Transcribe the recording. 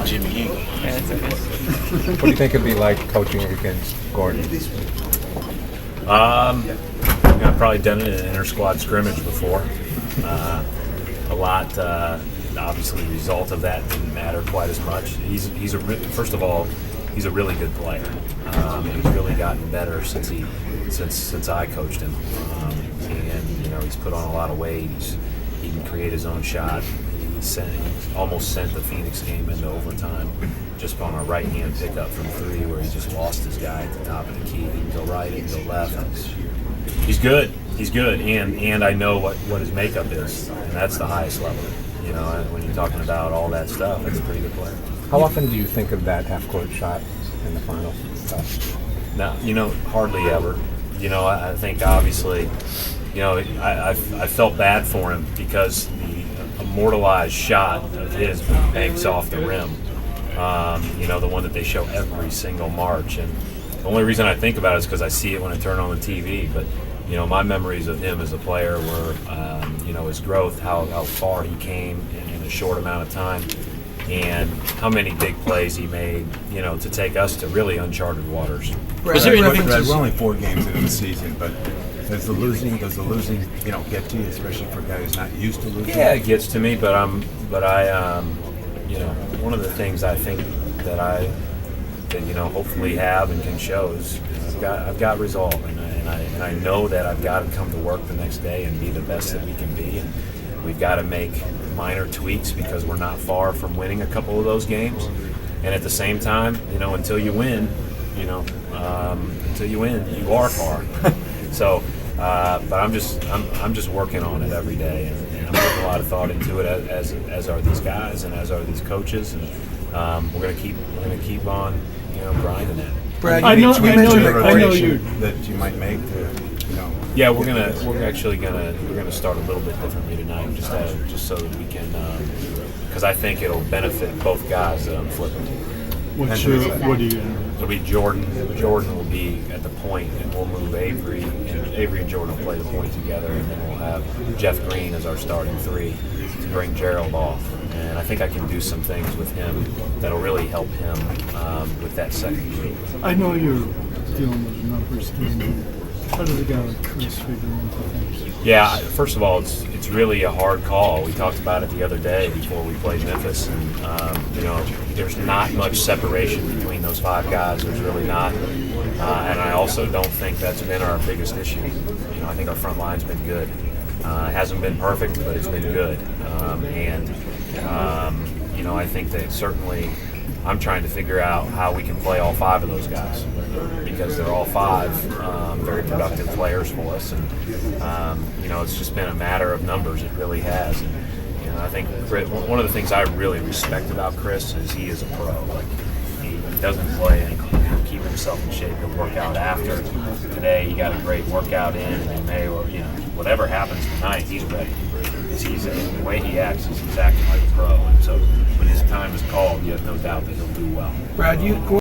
Jimmy Eagle. Yeah, it's okay. What do you think it'd be like coaching against Gordon? I've probably done it in an inter-squad scrimmage before. A lot, obviously, the result of that didn't matter quite as much. First of all, he's a really good player. He's really gotten better since I coached him, and he's put on a lot of weight. He can create his own shot. He almost sent the Phoenix game into overtime just on a right-hand pickup from three where he just lost his guy at the top of the key. He can go right, he can go left. He's good. He's good, and I know what his makeup is, and that's the highest level. When you're talking about all that stuff, it's a pretty good player. How often do you think of that half-court shot in the finals? No, hardly ever. I think obviously, I felt bad for him because the immortalized shot of his banks off the rim. The one that they show every single March, and the only reason I think about it is because I see it when I turn on the TV. But my memories of him as a player were, his growth, how far he came in a short amount of time, and how many big plays he made, to take us to really uncharted waters. Is there any difference? We're only 4 games into the season, but does the losing, get to you, especially for a guy who's not used to losing? Yeah, it gets to me, but one of the things I think that I hopefully have and can show is I've got resolve, and I know that I've got to come to work the next day and be the best that we can be, and we've got to make minor tweaks because we're not far from winning a couple of those games, and at the same time, until you win, you are far. So, but I'm just working on it every day, and I'm putting a lot of thought into it, as are these guys and as are these coaches, and we're gonna keep on grinding it. Brad, I know you. That you might make to, Yeah, we're actually gonna start a little bit differently tonight, just so that we can, because I think it'll benefit both guys that I'm flipping. What are you going to? It'll be Jordan. Jordan will be at the point, and we'll move Avery, and Avery and Jordan will play the point together, and then we'll have Jeff Green as our starting 3 to bring Gerald off. And I think I can do some things with him that'll really help him with that second group. I know you're dealing with numbers game. How does a guy like Chris figure into things? Yeah, first of all, it's really a hard call. We talked about it the other day before we played Memphis, and there's not much separation between those 5 guys. There's really not, and I also don't think that's been our biggest issue. I think our front line's been good. It hasn't been perfect, but it's been good, I think that certainly I'm trying to figure out how we can play all 5 of those guys because they're all 5 very productive players for us, and it's just been a matter of numbers. It really has. And I think one of the things I really respect about Chris is he is a pro. Like, he doesn't play and he'll keep himself in shape. He'll work out after. Today he got a great workout in, and whatever happens tonight, he's ready. The way he acts is he's acting like a pro, and so when his time is called, you have no doubt that he'll do well. Brad,